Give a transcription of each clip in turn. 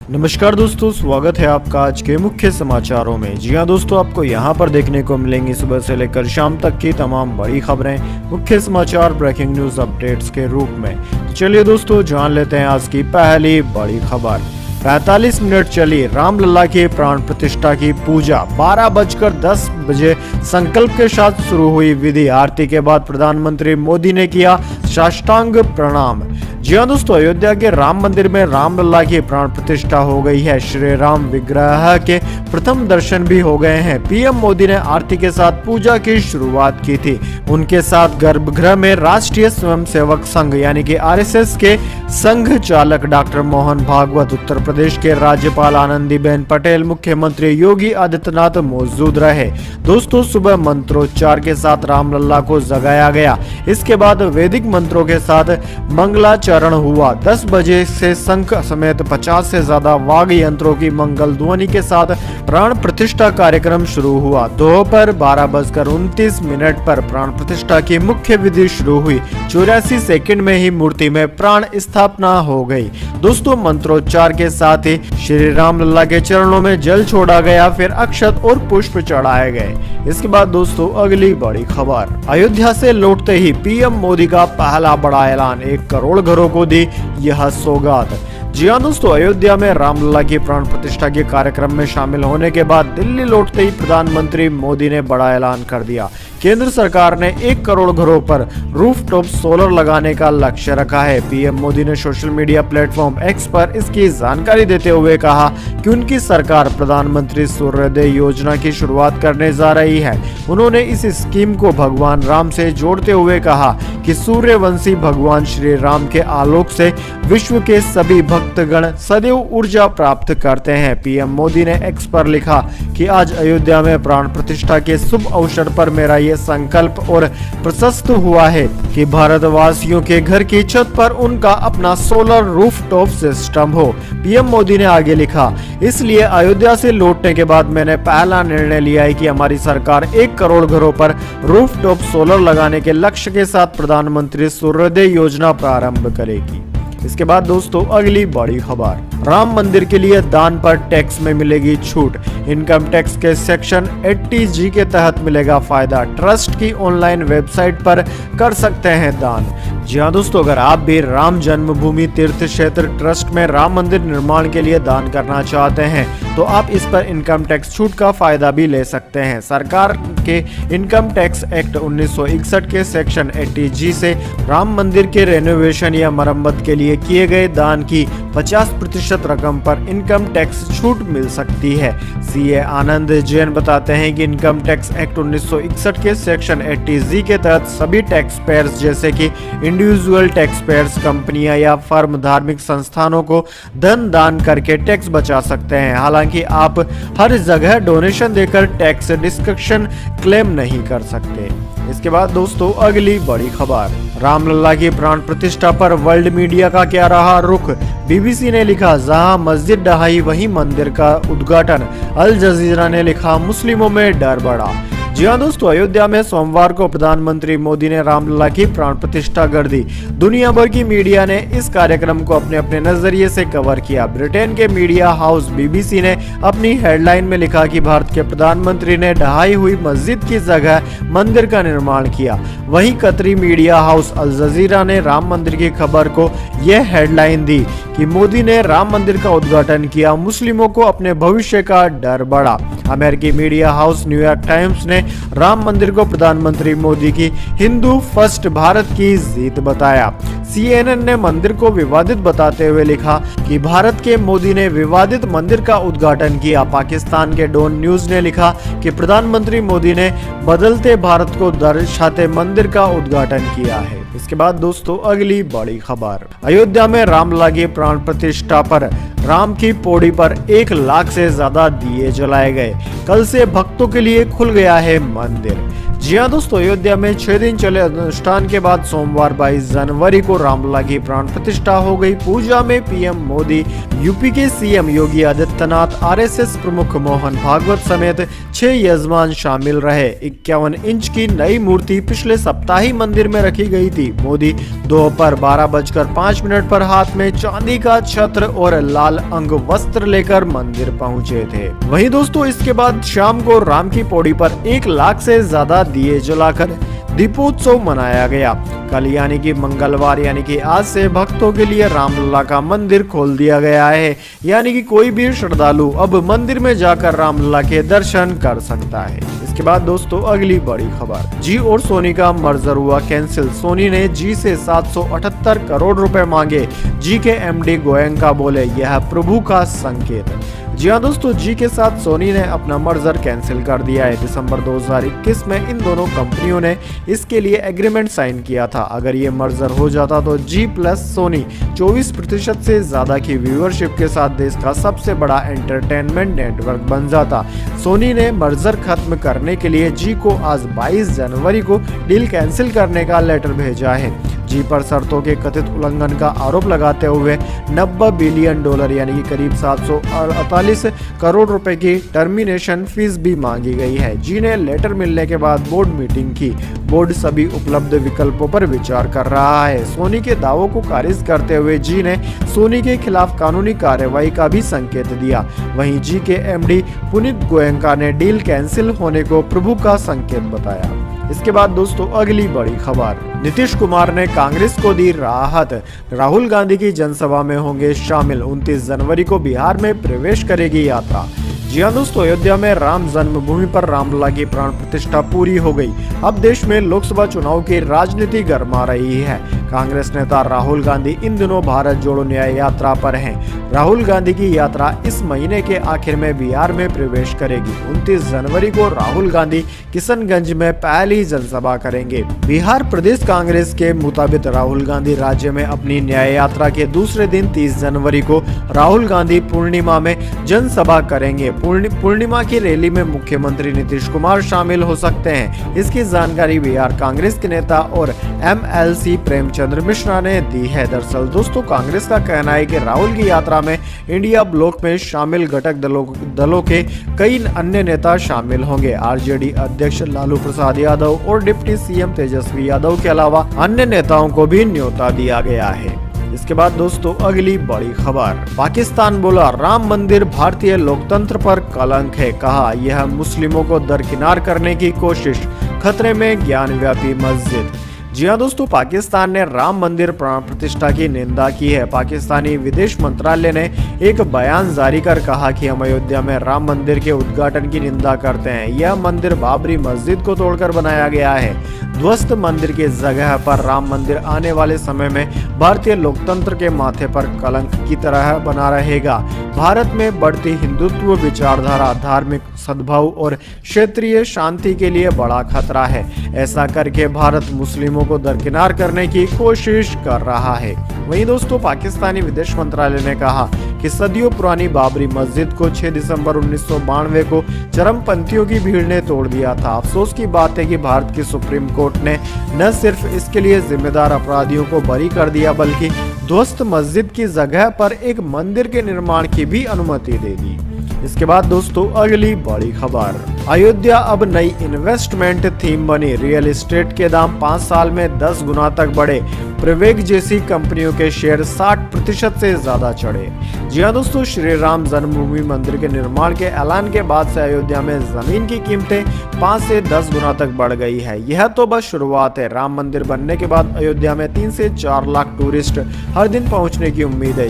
नमस्कार दोस्तों, स्वागत है आपका आज के मुख्य समाचारों में। जी हां दोस्तों, आपको यहां पर देखने को मिलेंगी सुबह से लेकर शाम तक की तमाम बड़ी खबरें, मुख्य समाचार, ब्रेकिंग न्यूज अपडेट्स के रूप में। तो चलिए दोस्तों, जान लेते हैं आज की पहली बड़ी खबर। 45 मिनट चली रामलला की प्राण प्रतिष्ठा की पूजा। 12:10 संकल्प के साथ शुरू हुई विधि। आरती के बाद प्रधानमंत्री मोदी ने किया साष्टांग प्रणाम। जी हां दोस्तों, अयोध्या के राम मंदिर में रामलला की प्राण प्रतिष्ठा हो गई है। श्री राम विग्रह के प्रथम दर्शन भी हो गए हैं। पीएम मोदी ने आरती के साथ पूजा की शुरुआत की थी। उनके साथ गर्भगृह में राष्ट्रीय स्वयंसेवक संघ यानी कि आरएसएस के संघ चालक डॉक्टर मोहन भागवत, उत्तर प्रदेश के राज्यपाल आनंदीबेन पटेल, मुख्यमंत्री योगी आदित्यनाथ मौजूद रहे। दोस्तों, सुबह मंत्रोच्चार के साथ रामलला को जगाया गया। इसके बाद वैदिक मंत्रों के साथ मंगलाचरण हुआ। 10 बजे से शंख समेत 50 से ज्यादा वाद्य यंत्रों की मंगल ध्वनि के साथ प्राण प्रतिष्ठा कार्यक्रम शुरू हुआ। दोपहर 12:29 पर प्राण प्रतिष्ठा की मुख्य विधि शुरू हुई। 84 सेकंड में ही मूर्ति में प्राण स्थापना हो गई। दोस्तों, मंत्रोच्चार के साथ ही श्री रामलला के चरणों में जल छोड़ा गया, फिर अक्षत और पुष्प चढ़ाए गए। इसके बाद दोस्तों, अगली बड़ी खबर। अयोध्या से लौटते ही पीएम मोदी का पहला बड़ा ऐलान, 1 करोड़ घरों को दी यह सौगात। जी हां दोस्तों, अयोध्या में रामलला की प्राण प्रतिष्ठा के कार्यक्रम में शामिल होने के बाद दिल्ली लौटते ही प्रधानमंत्री मोदी ने बड़ा ऐलान कर दिया। केंद्र सरकार ने 1 करोड़ घरों पर रूफटॉप सोलर लगाने का लक्ष्य रखा है। पीएम मोदी ने सोशल मीडिया प्लेटफॉर्म एक्स पर इसकी जानकारी देते हुए कहा कि उनकी सरकार प्रधानमंत्री सूर्योदय योजना की शुरुआत करने जा रही है। उन्होंने इस स्कीम को भगवान राम से जोड़ते हुए कहा कि सूर्यवंशी भगवान श्री राम के आलोक से विश्व के सभी भक्तगण सदैव ऊर्जा प्राप्त करते हैं। पीएम मोदी ने एक्स पर लिखा कि आज अयोध्या में प्राण प्रतिष्ठा के शुभ अवसर पर मेरा ये संकल्प और प्रशस्त हुआ है कि भारतवासियों के घर की छत पर उनका अपना सोलर रूफटॉप सिस्टम हो। पीएम मोदी ने आगे लिखा, इसलिए अयोध्या से लौटने के बाद मैंने पहला निर्णय लिया है कि हमारी सरकार 1 करोड़ घरों पर रूफटॉप सोलर लगाने के लक्ष्य के साथ प्रधानमंत्री सूर्योदय योजना प्रारंभ करेगी। इसके बाद दोस्तों, अगली बड़ी खबर। राम मंदिर के लिए दान पर टैक्स में मिलेगी छूट। इनकम टैक्स के सेक्शन 80G के तहत मिलेगा फायदा। ट्रस्ट की ऑनलाइन वेबसाइट पर कर सकते हैं दान। जी हां दोस्तों, अगर आप भी राम जन्मभूमि तीर्थ क्षेत्र ट्रस्ट में राम मंदिर निर्माण के लिए दान करना चाहते हैं तो आप इस पर इनकम टैक्स छूट का फायदा भी ले सकते हैं। सरकार के इनकम टैक्स एक्ट 1961 के सेक्शन 80G से राम मंदिर के रेनोवेशन या मरम्मत के लिए किए गए दान की 50% रकम पर इनकम टैक्स छूट मिल सकती है। सीए आनंद जैन बताते हैं कि इनकम टैक्स एक्ट 1961 के सेक्शन 80G के तहत सभी टैक्स पेयर्स जैसे कि इंडिविजुअल टैक्स पेयर्स, कंपनियां या फर्म धार्मिक संस्थानों को धन दान करके टैक्स बचा सकते हैं। हालांकि आप हर जगह डोनेशन देकर टैक्स डिस्कशन क्लेम नहीं कर सकते। इसके बाद दोस्तों, अगली बड़ी खबर। रामलला की प्राण प्रतिष्ठा पर वर्ल्ड मीडिया का क्या रहा रुख। बीबीसी ने लिखा, जहां मस्जिद ढहाई वहीं मंदिर का उद्घाटन। अल जजीरा ने लिखा, मुस्लिमों में डर बढ़ा। जी हां दोस्तों, अयोध्या में सोमवार को प्रधानमंत्री मोदी ने रामलला की प्राण प्रतिष्ठा कर दी। दुनिया भर की मीडिया ने इस कार्यक्रम को अपने अपने नजरिए से कवर किया। ब्रिटेन के मीडिया हाउस बीबीसी ने अपनी हेडलाइन में लिखा कि भारत के प्रधानमंत्री ने ढहाई हुई मस्जिद की जगह मंदिर का निर्माण किया। वहीं कतरी मीडिया हाउस अल जजीरा ने राम मंदिर की खबर को यह हेडलाइन दी कि मोदी ने राम मंदिर का उद्घाटन किया, मुस्लिमों को अपने भविष्य का डर बढ़ा। अमेरिकी मीडिया हाउस न्यूयॉर्क टाइम्स ने राम मंदिर को प्रधानमंत्री मोदी की हिंदू फर्स्ट भारत की जीत बताया। CNN ने मंदिर को विवादित बताते हुए लिखा कि भारत के मोदी ने विवादित मंदिर का उद्घाटन किया। पाकिस्तान के डॉन न्यूज ने लिखा कि प्रधानमंत्री मोदी ने बदलते भारत को दर्शाते मंदिर का उद्घाटन किया है। इसके बाद दोस्तों, अगली बड़ी खबर। अयोध्या में रामलला की प्राण प्रतिष्ठा पर राम की पौड़ी पर 1 लाख से ज्यादा दिए जलाए गए। कल से भक्तों के लिए खुल गया है मंदिर। जी हां दोस्तों, अयोध्या में 6 दिन चले अनुष्ठान के बाद सोमवार 22 जनवरी को रामलला की प्राण प्रतिष्ठा हो गई। पूजा में पीएम मोदी यूपी के सीएम योगी आदित्यनाथ, आरएसएस प्रमुख मोहन भागवत समेत 6 यजमान शामिल रहे। 51 इंच की नई मूर्ति पिछले सप्ताह ही मंदिर में रखी गई थी। मोदी दोपहर 12:05 पर हाथ में चांदी का छत्र और लाल अंग वस्त्र लेकर मंदिर पहुंचे थे। वहीं दोस्तों इसके बाद शाम को राम की पौड़ी पर 1 लाख से ज्यादा दिए जलाकर दीपोत्सव मनाया गया। कल यानी कि मंगलवार यानी कि आज से भक्तों के लिए रामलला का मंदिर खोल दिया गया है। यानी कि कोई भी श्रद्धालु अब मंदिर में जाकर रामलला के दर्शन कर सकता है। इसके बाद दोस्तों अगली बड़ी खबर, जी और सोनी का मर्जर हुआ कैंसिल। सोनी ने जी से 778 करोड़ रुपए मांगे। जी के एमडी गोयंका बोले यह प्रभु का संकेत। जी हाँ दोस्तों, जी के साथ सोनी ने अपना मर्जर कैंसिल कर दिया है। दिसंबर 2021 में इन दोनों कंपनियों ने इसके लिए एग्रीमेंट साइन किया था। अगर ये मर्जर हो जाता तो जी प्लस सोनी 24% से ज्यादा की व्यूअरशिप के साथ देश का सबसे बड़ा एंटरटेनमेंट नेटवर्क बन जाता। सोनी ने मर्जर खत्म करने के लिए जी को आज 22 जनवरी को डील कैंसिल करने का लेटर भेजा है। जी पर शर्तों के कथित उल्लंघन का आरोप लगाते हुए $90 बिलियन यानी कि करीब 748 करोड़ रुपए की टर्मिनेशन फीस भी मांगी गई है। जी ने लेटर मिलने के बाद बोर्ड मीटिंग की। बोर्ड सभी उपलब्ध विकल्पों पर विचार कर रहा है। सोनी के दावों को खारिज करते हुए जी ने सोनी के खिलाफ कानूनी कार्रवाई का भी संकेत दिया। वहीं जी के एमडी पुनीत गोयंका ने डील कैंसिल होने को प्रभु का संकेत बताया। इसके बाद दोस्तों अगली बड़ी खबर, नीतीश कुमार ने कांग्रेस को दी राहत। राहुल गांधी की जनसभा में होंगे शामिल। 29 जनवरी को बिहार में प्रवेश करेगी यात्रा। जी हाँ दोस्तों, अयोध्या में राम जन्मभूमि पर रामलला की प्राण प्रतिष्ठा पूरी हो गई। अब देश में लोकसभा चुनाव की राजनीति गरमा रही है। कांग्रेस नेता राहुल गांधी इन दिनों भारत जोड़ो न्याय यात्रा पर हैं। राहुल गांधी की यात्रा इस महीने के आखिर में बिहार में प्रवेश करेगी। 29 जनवरी को राहुल गांधी किशनगंज में पहली जनसभा करेंगे। बिहार प्रदेश कांग्रेस के मुताबिक राहुल गांधी राज्य में अपनी न्याय यात्रा के दूसरे दिन 30 जनवरी को राहुल गांधी पूर्णिमा में जनसभा करेंगे। पूर्णिमा की रैली में मुख्यमंत्री नीतीश कुमार शामिल हो सकते हैं। इसकी जानकारी बिहार कांग्रेस के नेता और एमएलसी प्रेमचंद्र मिश्रा ने दी है। दरअसल दोस्तों कांग्रेस का कहना है कि राहुल की यात्रा में इंडिया ब्लॉक में शामिल घटक दलों के कई अन्य नेता शामिल होंगे। आरजेडी अध्यक्ष लालू प्रसाद यादव और डिप्टी सीएम तेजस्वी यादव के अलावा अन्य नेताओं को भी न्योता दिया गया है। इसके बाद दोस्तों अगली बड़ी खबर, पाकिस्तान बोला राम मंदिर भारतीय लोकतंत्र पर कलंक है। कहा यह मुस्लिमों को दरकिनार करने की कोशिश, खतरे में ज्ञानव्यापी मस्जिद। जी हाँ दोस्तों, पाकिस्तान ने राम मंदिर प्राण प्रतिष्ठा की निंदा की है। पाकिस्तानी विदेश मंत्रालय ने एक बयान जारी कर कहा कि हम अयोध्या में राम मंदिर के उद्घाटन की निंदा करते हैं। यह मंदिर बाबरी मस्जिद को तोड़कर बनाया गया है। ध्वस्त मंदिर की जगह पर राम मंदिर आने वाले समय में भारतीय लोकतंत्र के माथे पर कलंक की तरह बना रहेगा। भारत में बढ़ती हिंदुत्व विचारधारा धार्मिक सद्भाव और क्षेत्रीय शांति के लिए बड़ा खतरा है। ऐसा करके भारत मुस्लिमों को दरकिनार करने की कोशिश कर रहा है। वहीं दोस्तों पाकिस्तानी विदेश मंत्रालय ने कहा कि सदियों पुरानी बाबरी मस्जिद को 6 दिसंबर 1992 को चरमपंथियों की भीड़ ने तोड़ दिया था। अफसोस की बात है कि भारत की सुप्रीम कोर्ट ने न सिर्फ इसके लिए जिम्मेदार अपराधियों को बरी कर दिया बल्कि ध्वस्त मस्जिद की जगह पर एक मंदिर के निर्माण की भी अनुमति दे दी। इसके बाद दोस्तों अगली बड़ी खबर, अयोध्या अब नई इन्वेस्टमेंट थीम बनी। रियल एस्टेट के दाम 5 साल में 10 गुना तक बढ़े। प्रवेग जैसी कंपनियों के शेयर 60% से ज्यादा चढ़े। जी हाँ दोस्तों, श्री राम जन्मभूमि मंदिर के निर्माण के ऐलान के बाद से अयोध्या में जमीन की कीमतें 5 से 10 गुना तक बढ़ गई है। यह तो बस शुरुआत है। राम मंदिर बनने के बाद अयोध्या में 3 से 4 लाख टूरिस्ट हर दिन पहुंचने की उम्मीद है।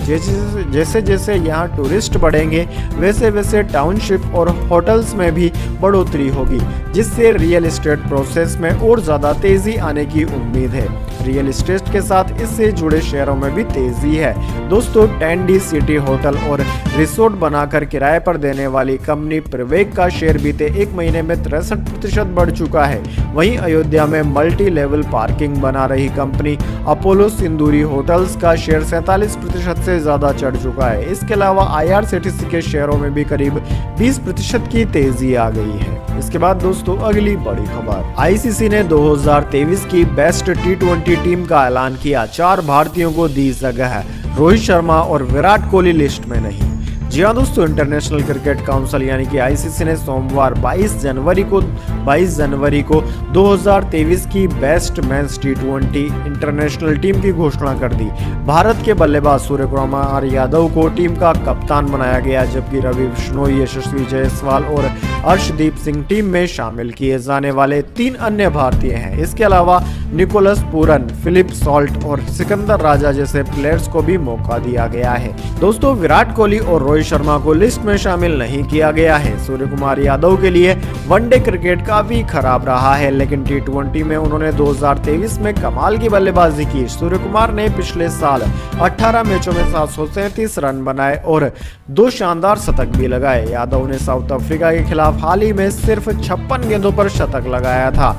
जैसे जैसे यहाँ टूरिस्ट बढ़ेंगे वैसे वैसे टाउनशिप और होटल्स में भी बढ़ोतरी होगी, जिससे रियल एस्टेट प्रोसेस में और ज्यादा तेजी आने की उम्मीद है। रियल एस्टेट के साथ इससे जुड़े शेयरों में भी तेजी है। दोस्तों 10D सिटी होटल और रिसोर्ट बनाकर किराए पर देने वाली कंपनी प्रवेग का शेयर बीते 1 महीने में 63% बढ़ चुका है। वहीं अयोध्या में मल्टी लेवल पार्किंग बना रही कंपनी अपोलो सिंदूरी होटल्स का शेयर 47% से ज्यादा चढ़ चुका है। इसके अलावा IRCTC के शेयरों में भी करीब 20% की तेजी आ गई है। इसके बाद दोस्तों अगली बड़ी खबर, ICC ने 2023 की बेस्ट T20 टीम का ऐलान किया। 4 भारतीयों को दी जगह। रोहित शर्मा और विराट कोहली लिस्ट में नहीं। जी हाँ दोस्तों, इंटरनेशनल क्रिकेट काउंसिल यानी कि आईसीसी ने सोमवार 22 जनवरी को 2023 की बेस्ट मेंस टी20 इंटरनेशनल टीम की घोषणा कर दी। भारत के बल्लेबाज सूर्यकुमार यादव को टीम का कप्तान बनाया गया, जबकि रवि बिश्नोई, यशस्वी जायसवाल और अर्शदीप सिंह टीम में शामिल किए जाने वाले 3 अन्य भारतीय हैं। इसके अलावा निकोलस पूरन, फिलिप सॉल्ट और सिकंदर राजा जैसे प्लेयर्स को भी मौका दिया गया है। दोस्तों, विराट कोहली और रोहित शर्मा को लिस्ट में शामिल नहीं किया गया है। सूर्यकुमार यादव के लिए वनडे क्रिकेट काफी खराब रहा है, लेकिन टी20 में उन्होंने 2023 में कमाल की बल्लेबाजी की। सूर्यकुमार ने पिछले साल 18 मैचों में 737 रन बनाए और 2 शानदार शतक भी लगाए। यादव ने साउथ अफ्रीका के खिलाफ हाल ही में सिर्फ 56 गेंदों पर शतक लगाया था।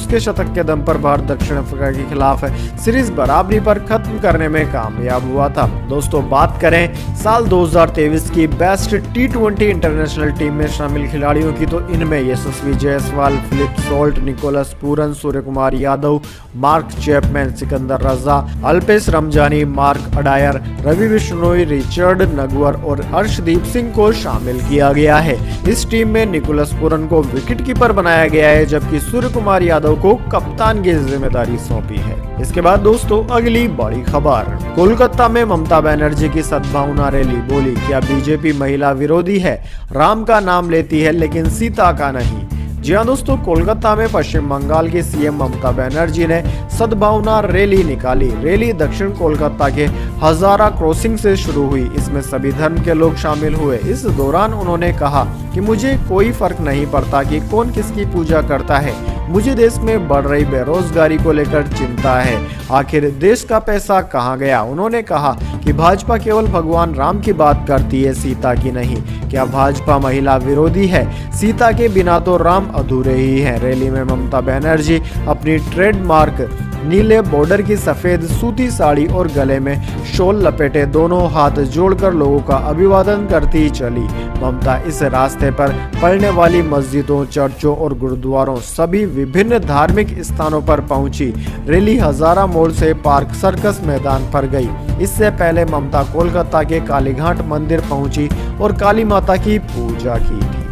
उसके शतक के दम पर भारत दक्षिण अफ्रीका के खिलाफ सीरीज बराबरी पर खत्म करने में कामयाब हुआ था। दोस्तों, बात करें साल 2023 की बेस्ट टी20 इंटरनेशनल टीम में शामिल खिलाड़ियों की, तो इनमें Yashasvi Jaiswal, Philip Salt, Nicholas Pooran, Suryakumar Yadav, Mark Chapman, Sikandar Raza, Alpesh Ramjani, Mark Adair, Ravi Bishnoi, Richard Ngarava और अर्शदीप सिंह को शामिल किया गया है। इस टीम में निकोलस पूरन को विकेटकीपर बनाया गया है, जबकि सूर्यकुमार यादव को कप्तान की जिम्मेदारी सौंपी है। इसके बाद दोस्तों, अगली बड़ी खबर। कोलकाता में ममता बनर्जी की सद्भावना रैली, बोली क्या बीजेपी महिला विरोधी है? राम का नाम लेती है लेकिन सीता का नहीं। जी हाँ दोस्तों, कोलकाता में पश्चिम बंगाल की सीएम ममता बनर्जी ने सद्भावना रैली निकाली। रैली दक्षिण कोलकाता के हजारा क्रॉसिंग से शुरू हुई। इसमें सभी धर्म के लोग शामिल हुए। इस दौरान उन्होंने कहा कि मुझे कोई फर्क नहीं पड़ता कि कौन किसकी पूजा करता है, मुझे देश में बढ़ रही बेरोजगारी को लेकर चिंता है। आखिर देश का पैसा कहाँ गया? उन्होंने कहा कि भाजपा केवल भगवान राम की बात करती है, सीता की नहीं। क्या भाजपा महिला विरोधी है? सीता के बिना तो राम अधूरे ही हैं। रैली में ममता बनर्जी अपनी ट्रेडमार्क नीले बॉर्डर की सफेद सूती साड़ी और गले में शॉल लपेटे दोनों हाथ जोड़कर लोगों का अभिवादन करती चली। ममता इस रास्ते पर पड़ने वाली मस्जिदों, चर्चों और गुरुद्वारों सभी विभिन्न धार्मिक स्थानों पर पहुंची। रैली हजारा मोड़ से पार्क सर्कस मैदान पर गई। इससे पहले ममता कोलकाता के कालीघाट मंदिर पहुंची और काली माता की पूजा की थी।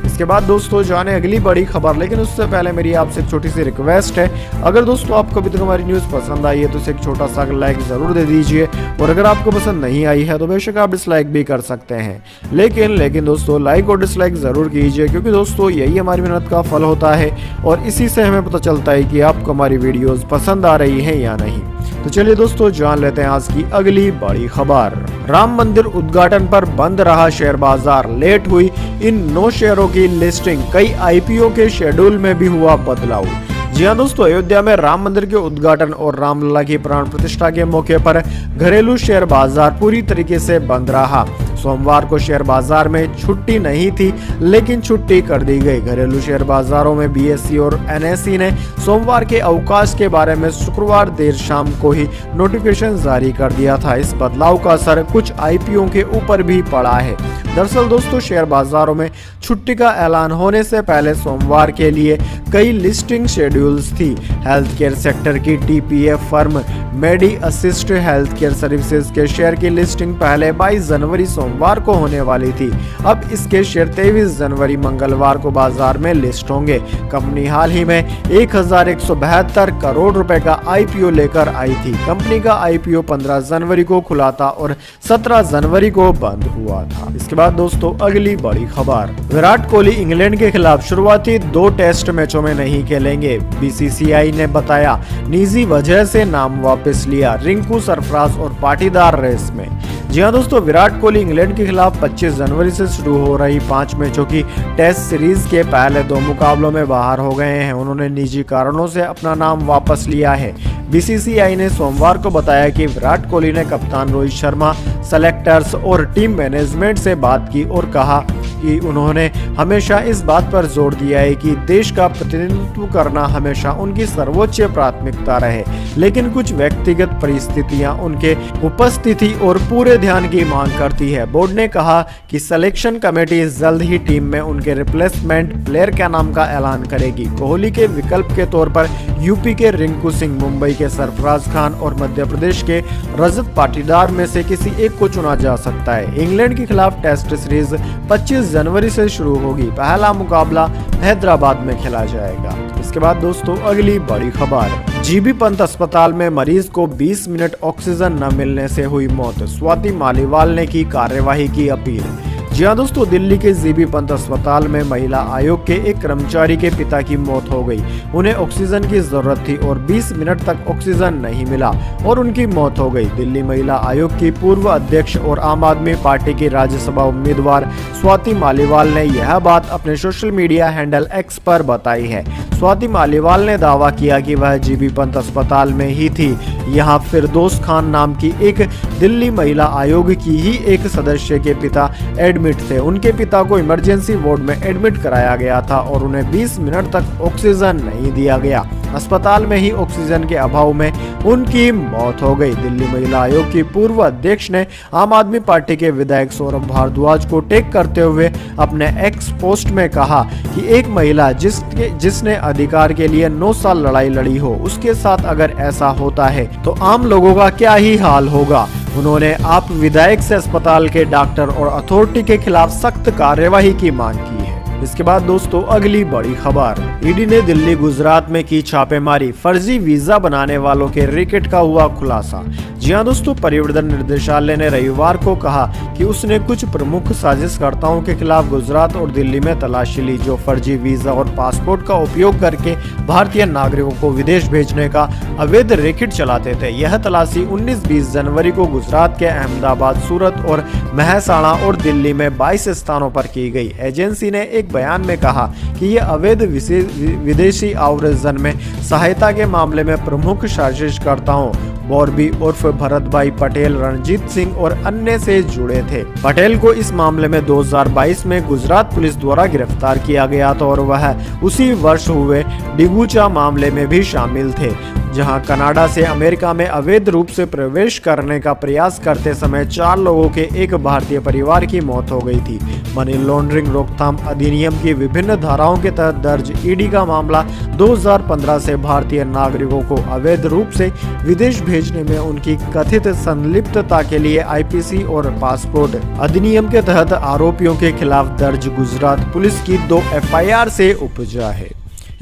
इसके बाद दोस्तों, जाने अगली बड़ी खबर, लेकिन उससे पहले मेरी आपसे एक छोटी सी रिक्वेस्ट है। अगर दोस्तों आपको अभी तक हमारी न्यूज़ पसंद आई है तो इसे एक छोटा सा लाइक जरूर दे दीजिए, और अगर आपको पसंद नहीं आई है तो बेशक आप डिसलाइक भी कर सकते हैं। लेकिन दोस्तों, लाइक और डिसलाइक जरूर कीजिए, क्योंकि दोस्तों यही हमारी मेहनत का फल होता है और इसी से हमें पता चलता है कि आपको हमारी वीडियोस पसंद आ रही है या नहीं। तो चलिए दोस्तों, जान लेते हैं आज की अगली बड़ी खबर। राम मंदिर उद्घाटन पर बंद रहा शेयर बाजार, लेट हुई इन 9 शेयरों की लिस्टिंग। कई आईपीओ के शेड्यूल में भी हुआ बदलाव। जी हाँ दोस्तों, अयोध्या में राम मंदिर के उद्घाटन और रामलला की प्राण प्रतिष्ठा के मौके पर घरेलू शेयर बाजार पूरी तरीके से बंद रहा। सोमवार को शेयर बाजार में छुट्टी नहीं थी, लेकिन छुट्टी कर दी गई। घरेलू शेयर बाजारों में बीएसई और एनएसई ने सोमवार के अवकाश के बारे में शुक्रवार देर शाम को ही नोटिफिकेशन जारी कर दिया था। इस बदलाव का असर कुछ आईपीओ के ऊपर भी पड़ा है। दरअसल दोस्तों, शेयर बाजारों में छुट्टी का ऐलान होने से पहले सोमवार के लिए कई लिस्टिंग शेड्यूल्स थी। हेल्थ केयर सेक्टर की टीपीएफ फर्म मेडी असिस्ट हेल्थ केयर सर्विसेज के शेयर की लिस्टिंग पहले 22 जनवरी सोमवार को होने वाली थी। अब इसके शेयर 23 जनवरी मंगलवार को बाजार में लिस्ट होंगे। कंपनी हाल ही में 1172 करोड़ रुपए का आईपीओ लेकर आई थी। कंपनी का आईपीओ 15 जनवरी को खुला था और 17 जनवरी को बंद हुआ था। इसके बाद दोस्तों, अगली बड़ी खबर। विराट कोहली इंग्लैंड के खिलाफ शुरुआती 2 टेस्ट मैचों में नहीं खेलेंगे। बीसीसीआई ने बताया निजी वजह से नाम वापस लिया। रिंकू सरफराज और पाटीदार रेस में। जी हाँ दोस्तों, विराट कोहली इंग्लैंड के खिलाफ 25 जनवरी से शुरू हो रही 5 मैचों की टेस्ट सीरीज के पहले 2 मुकाबलों में बाहर हो गए हैं। उन्होंने निजी कारणों से अपना नाम वापस लिया है। बीसीसीआई ने सोमवार को बताया कि विराट कोहली ने कप्तान रोहित शर्मा, सेलेक्टर्स और टीम मैनेजमेंट से बात की और कहा कि उन्होंने हमेशा इस बात पर जोर दिया है कि देश का प्रतिनिधित्व करना हमेशा उनकी सर्वोच्च प्राथमिकता रहे, लेकिन कुछ व्यक्तिगत परिस्थितियां उनके उपस्थिति और पूरे ध्यान की मांग करती है। बोर्ड ने कहा कि सिलेक्शन कमेटी जल्द ही टीम में उनके रिप्लेसमेंट प्लेयर के नाम का ऐलान करेगी। कोहली के विकल्प के तौर पर यूपी के रिंकू सिंह, मुंबई के सरफराज खान और मध्य प्रदेश के रजत पाटीदार में से किसी एक को चुना जा सकता है। इंग्लैंड के खिलाफ टेस्ट सीरीज 25 जनवरी से शुरू होगी। पहला मुकाबला हैदराबाद में खेला जाएगा। इसके बाद दोस्तों अगली बड़ी खबर, जीबी पंत अस्पताल में मरीज को 20 मिनट ऑक्सीजन न मिलने से हुई मौत। स्वाति मालीवाल ने की कार्यवाही की अपील। जी हाँ दोस्तों, दिल्ली के जीबी पंत अस्पताल में महिला आयोग के एक कर्मचारी के पिता की मौत हो गई। उन्हें ऑक्सीजन की जरूरत थी और 20 मिनट तक ऑक्सीजन नहीं मिला और उनकी मौत हो गई। दिल्ली महिला आयोग की पूर्व अध्यक्ष और आम आदमी पार्टी की राज्यसभा उम्मीदवार स्वाति मालीवाल ने यह बात अपने सोशल मीडिया हैंडल एक्स पर बताई है। स्वाति मालीवाल ने दावा किया कि वह जीबी पंत अस्पताल में ही थी। यहाँ फिरदौस खान नाम की एक दिल्ली महिला आयोग की ही एक सदस्य के पिता एडमिट थे। उनके पिता को इमरजेंसी वार्ड में एडमिट कराया गया था और उन्हें 20 मिनट तक ऑक्सीजन नहीं दिया गया। अस्पताल में ही ऑक्सीजन के अभाव में उनकी मौत हो गई। दिल्ली महिला आयोग की पूर्व अध्यक्ष ने आम आदमी पार्टी के विधायक सौरभ भारद्वाज को टैग करते हुए अपने एक्स पोस्ट में कहा कि एक महिला जिसने अधिकार के लिए 9 साल लड़ाई लड़ी हो, उसके साथ अगर ऐसा होता है तो आम लोगों का क्या ही हाल होगा। उन्होंने आप विधायक से अस्पताल के डॉक्टर और अथॉरिटी के खिलाफ सख्त कार्यवाही की मांग की है। इसके बाद दोस्तों अगली बड़ी खबर, ईडी ने दिल्ली गुजरात में की छापेमारी। फर्जी वीजा बनाने वालों के रैकेट का हुआ खुलासा। जी हाँ दोस्तों, परिवर्तन निर्देशालय ने रविवार को कहा कि उसने कुछ प्रमुख साजिशकर्ताओं के खिलाफ गुजरात और दिल्ली में तलाशी ली, जो फर्जी वीजा और पासपोर्ट का उपयोग करके भारतीय नागरिकों को विदेश भेजने का अवैध रैकेट चलाते थे। यह तलाशी 19-20 जनवरी को गुजरात के अहमदाबाद, सूरत और महसाणा और दिल्ली में 22 स्थानों पर की गई। एजेंसी ने एक बयान में कहा कि ये अवैध विदेशी आव्रजन में सहायता के मामले में प्रमुख साजिशकर्ताओं बॉर्बी उर्फ भरत भाई पटेल, रणजीत सिंह और अन्य से जुड़े थे। पटेल को इस मामले में 2022 में गुजरात पुलिस द्वारा गिरफ्तार किया गया था और वह उसी वर्ष हुए डिगुचा मामले में भी शामिल थे, जहां कनाडा से अमेरिका में अवैध रूप से प्रवेश करने का प्रयास करते समय 4 लोगों के एक भारतीय परिवार की मौत हो गई थी। मनी लॉन्ड्रिंग रोकथाम अधिनियम की विभिन्न धाराओं के तहत दर्ज ईडी का मामला 2015 से भारतीय नागरिकों को अवैध रूप से विदेश भेजने में उनकी कथित संलिप्तता के लिए आईपीसी और पासपोर्ट अधिनियम के तहत आरोपियों के खिलाफ दर्ज गुजरात पुलिस की 2 एफआईआर से उपजा है।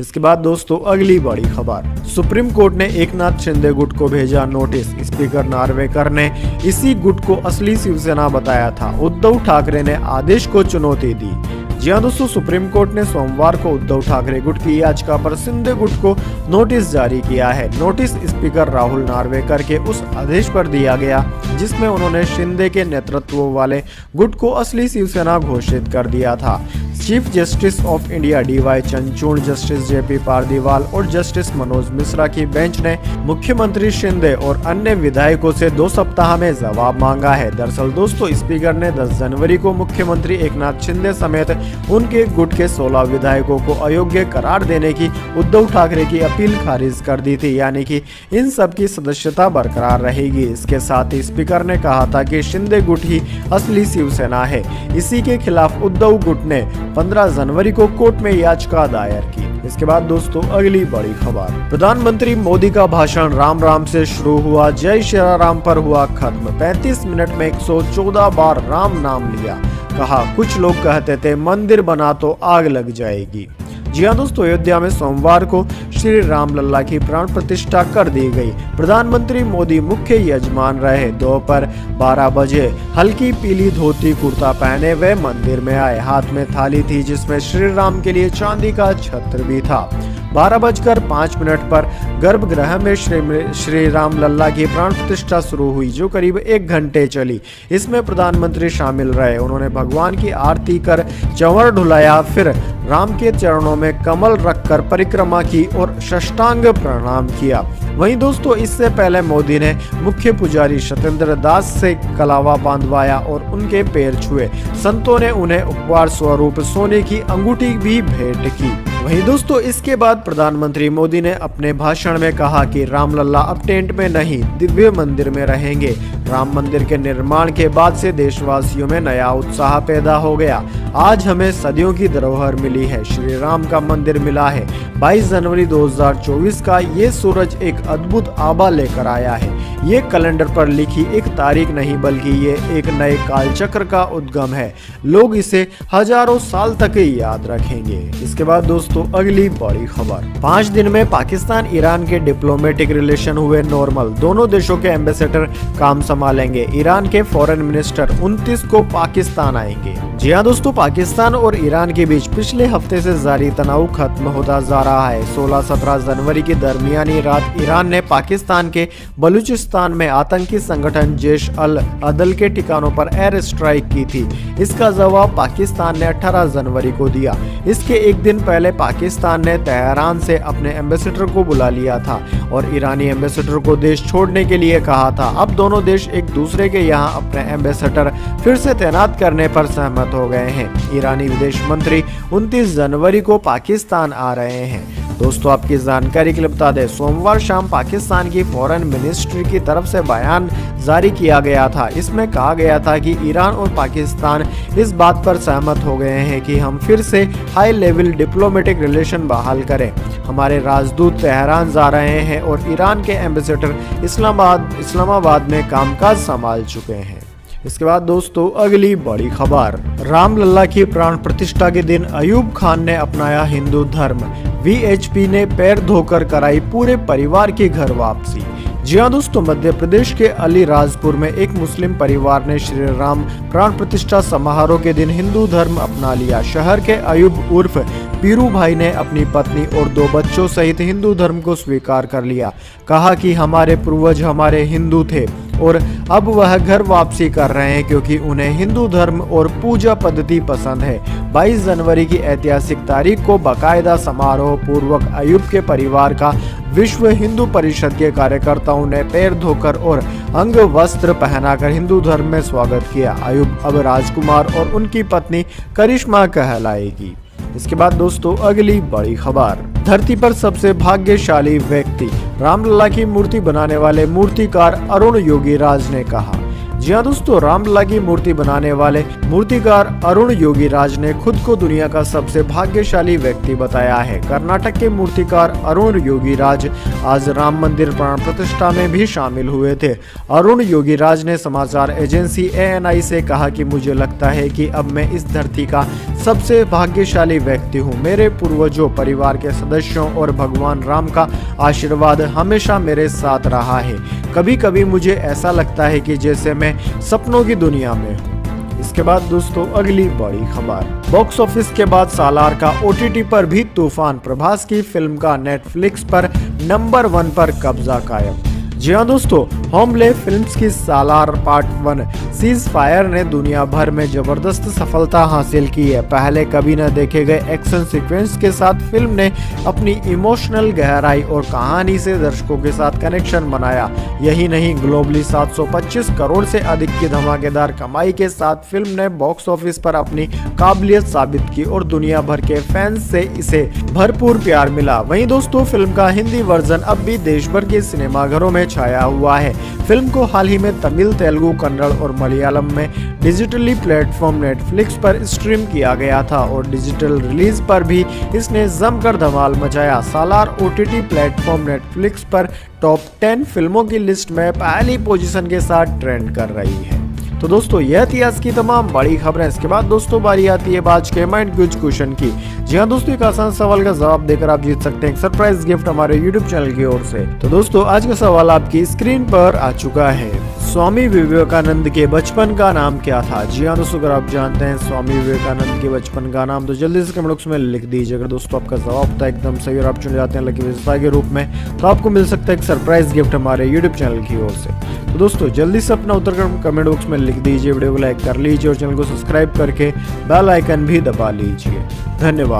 इसके बाद दोस्तों अगली बड़ी खबर, सुप्रीम कोर्ट ने एकनाथ शिंदे गुट को भेजा नोटिस। स्पीकर नार्वेकर ने इसी गुट को असली शिवसेना बताया था। उद्धव ठाकरे ने आदेश को चुनौती दी। जी हाँ दोस्तों, सुप्रीम कोर्ट ने सोमवार को उद्धव ठाकरे गुट की याचिका पर शिंदे गुट को नोटिस जारी किया है। नोटिस स्पीकर राहुल नार्वेकर के उस आदेश पर दिया गया जिसमें उन्होंने शिंदे के नेतृत्व वाले गुट को असली शिवसेना घोषित कर दिया था। Chief justice of India D Y Chandrachud, justice J P Pardiwala और जस्टिस मनोज मिश्रा की बेंच ने मुख्यमंत्री शिंदे और अन्य विधायकों से 2 सप्ताह में जवाब मांगा है। दरअसल दोस्तों, स्पीकर ने 10 जनवरी को मुख्यमंत्री एकनाथ शिंदे समेत उनके गुट के 16 विधायकों को अयोग्य करार देने की उद्धव ठाकरे की अपील खारिज कर दी थी, यानी कि इन सब की सदस्यता बरकरार रहेगी। इसके साथ ही स्पीकर ने कहा था कि शिंदे गुट ही असली शिवसेना है। इसी के खिलाफ उद्धव गुट ने 15 जनवरी को कोर्ट में याचिका दायर की। इसके बाद दोस्तों अगली बड़ी खबर, प्रधानमंत्री मोदी का भाषण राम राम से शुरू हुआ, जय श्री राम पर हुआ खत्म। 35 मिनट में 114 बार राम नाम लिया। कहा कुछ लोग कहते थे मंदिर बना तो आग लग जाएगी। जी हाँ दोस्तों, अयोध्या में सोमवार को श्री राम लल्ला की प्राण प्रतिष्ठा कर दी गई। प्रधानमंत्री मोदी मुख्य यजमान रहे। दोपहर 12 बजे हल्की पीली धोती कुर्ता पहने वे मंदिर में आए। हाथ में थाली थी जिसमें श्री राम के लिए चांदी का छत्र भी था। 12:05 पर गर्भगृह में श्री राम लल्ला की प्राण प्रतिष्ठा शुरू हुई, जो करीब 1 घंटे चली। इसमें प्रधानमंत्री शामिल रहे। उन्होंने भगवान की आरती कर चंवर ढुलाया, फिर राम के चरणों में कमल रखकर परिक्रमा की और साष्टांग प्रणाम किया। वहीं दोस्तों इससे पहले मोदी ने मुख्य पुजारी सत्येंद्र दास से कलावा बांधवाया और उनके पैर छुए। संतों ने उन्हें उपहार स्वरूप सोने की अंगूठी भी भेंट की। वहीं दोस्तों इसके बाद प्रधानमंत्री मोदी ने अपने भाषण में कहा कि रामलला अब टेंट में नहीं दिव्य मंदिर में रहेंगे। राम मंदिर के निर्माण के बाद से देशवासियों में नया उत्साह पैदा हो गया। आज हमें सदियों की धरोहर मिली है, श्री राम का मंदिर मिला है। 22 जनवरी 2024 का ये सूरज एक अद्भुत आभा लेकर आया है। ये कैलेंडर पर लिखी एक तारीख नहीं बल्कि ये एक नए कालचक्र का उद्गम है। लोग इसे हजारों साल तक याद रखेंगे। इसके बाद दोस्तों अगली बड़ी खबर, 5 दिन में पाकिस्तान ईरान के डिप्लोमेटिक रिलेशन हुए नॉर्मल। दोनों देशों के एम्बेसडर काम संभालेंगे। ईरान के फॉरेन मिनिस्टर 29 को पाकिस्तान आएंगे। जी हाँ दोस्तों, पाकिस्तान और ईरान के बीच पिछले हफ्ते से जारी तनाव खत्म होता जा रहा है। 16-17 जनवरी की दरमियानी रात ईरान ने पाकिस्तान के बलूचिस्तान में आतंकी संगठन जैश अल अदल के ठिकानों पर एयर स्ट्राइक की थी। इसका जवाब पाकिस्तान ने 18 जनवरी को दिया। इसके एक दिन पहले पाकिस्तान ने तेहरान से अपने एम्बेसडर को बुला लिया था और ईरानी एम्बेसडर को देश छोड़ने के लिए कहा था। अब दोनों देश एक दूसरे के यहाँ अपने एम्बेसडर फिर से तैनात करने पर सहमत हो गए हैं। ईरानी विदेश मंत्री 29 जनवरी को पाकिस्तान आ रहे हैं। दोस्तों आपकी जानकारी के लिए बता दें, सोमवार शाम पाकिस्तान की फॉरेन मिनिस्ट्री की तरफ से बयान जारी किया गया था। इसमें कहा गया था कि ईरान और पाकिस्तान इस बात पर सहमत हो गए हैं कि हम फिर से हाई लेवल डिप्लोमेटिक रिलेशन बहाल करें। हमारे राजदूत तेहरान जा रहे हैं और ईरान के एम्बेसडर इस्लामाबाद में कामकाज संभाल चुके हैं। इसके बाद दोस्तों अगली बड़ी खबर, रामलला की प्राण प्रतिष्ठा के दिन अयूब खान ने अपनाया हिंदू धर्म। वीएचपी ने पैर धोकर कराई पूरे परिवार की घर वापसी। जी हाँ दोस्तों, मध्य प्रदेश के अलीराजपुर में एक मुस्लिम परिवार ने श्री राम प्राण प्रतिष्ठा समारोह के दिन हिंदू धर्म अपना लिया। शहर के अयूब उर्फ पीरू भाई ने अपनी पत्नी और 2 बच्चों सहित हिंदू धर्म को स्वीकार कर लिया। कहा कि हमारे पूर्वज हमारे हिंदू थे और अब वह घर वापसी कर रहे हैं क्योंकि उन्हें हिंदू धर्म और पूजा पद्धति पसंद है। 22 जनवरी की ऐतिहासिक तारीख को बाकायदा समारोह पूर्वक अयूब के परिवार का विश्व हिंदू परिषद के कार्यकर्ताओं ने पैर धोकर और अंग वस्त्र पहनाकर हिंदू धर्म में स्वागत किया। अयूब अब राजकुमार और उनकी पत्नी करिश्मा कहलाएगी। इसके बाद दोस्तों अगली बड़ी खबर, धरती पर सबसे भाग्यशाली व्यक्ति रामलला की मूर्ति बनाने वाले मूर्तिकार अरुण योगीराज ने कहा। जी हाँ दोस्तों, रामलला की मूर्ति बनाने वाले मूर्तिकार अरुण योगीराज ने खुद को दुनिया का सबसे भाग्यशाली व्यक्ति बताया है। कर्नाटक के मूर्तिकार अरुण योगीराज आज राम मंदिर प्राण प्रतिष्ठा में भी शामिल हुए थे। अरुण योगीराज ने समाचार एजेंसी ANI से कहा कि मुझे लगता है कि अब मैं इस धरती का सबसे भाग्यशाली व्यक्ति हूँ। मेरे पूर्वजों, परिवार के सदस्यों और भगवान राम का आशीर्वाद हमेशा मेरे साथ रहा है। कभी कभी मुझे ऐसा लगता है कि जैसे मैं सपनों की दुनिया में हूँ। इसके बाद दोस्तों अगली बड़ी खबर, बॉक्स ऑफिस के बाद सालार का OTT पर भी तूफान। प्रभास की फिल्म का नेटफ्लिक्स पर नंबर 1 पर कब्जा कायम। जी हाँ दोस्तों, होमले फिल्म्स की सालार पार्ट 1 सीज फायर ने दुनिया भर में जबरदस्त सफलता हासिल की है। पहले कभी न देखे गए एक्शन सीक्वेंस के साथ फिल्म ने अपनी इमोशनल गहराई और कहानी से दर्शकों के साथ कनेक्शन बनाया। यही नहीं, ग्लोबली 725 करोड़ से अधिक की धमाकेदार कमाई के साथ फिल्म ने बॉक्स ऑफिस पर अपनी काबिलियत साबित की और दुनिया भर के फैंस से इसे भरपूर प्यार मिला। वहीं दोस्तों फिल्म का हिंदी वर्जन अब भी देश भर के सिनेमाघरों में छाया हुआ है। फिल्म को हाल ही में तमिल, तेलुगु, कन्नड़ और मलयालम में डिजिटली प्लेटफॉर्म नेटफ्लिक्स पर स्ट्रीम किया गया था और डिजिटल रिलीज पर भी इसने जमकर धमाल मचाया। सालार OTT प्लेटफॉर्म नेटफ्लिक्स पर टॉप 10 फिल्मों की लिस्ट में पहली पोजीशन के साथ ट्रेंड कर रही है। तो दोस्तों यह थी आज की तमाम बड़ी खबरें। इसके बाद दोस्तों बारी आती है आज के माइंड क्विज क्वेश्चन की। जी हाँ दोस्तों, एक आसान सवाल का जवाब देकर आप जीत सकते हैं एक सरप्राइज गिफ्ट हमारे YouTube चैनल की ओर से। तो दोस्तों आज का सवाल आपकी स्क्रीन पर आ चुका है। स्वामी विवेकानंद के बचपन का नाम क्या था? जी हाँ दोस्तों, अगर आप जानते हैं स्वामी विवेकानंद के बचपन का नाम तो जल्दी से कमेंट बॉक्स में लिख दीजिए। अगर दोस्तों आपका जवाब होता है एकदम सही और आप चुन जाते हैं लकी विजेता के रूप में तो आपको मिल सकता है एक सरप्राइज गिफ्ट हमारे YouTube चैनल की ओर से। तो दोस्तों जल्दी से अपना उत्तर कमेंट बॉक्स में लिख दीजिए, वीडियो को लाइक कर लीजिए और चैनल को सब्सक्राइब करके बेल आइकन भी दबा लीजिए। धन्यवाद।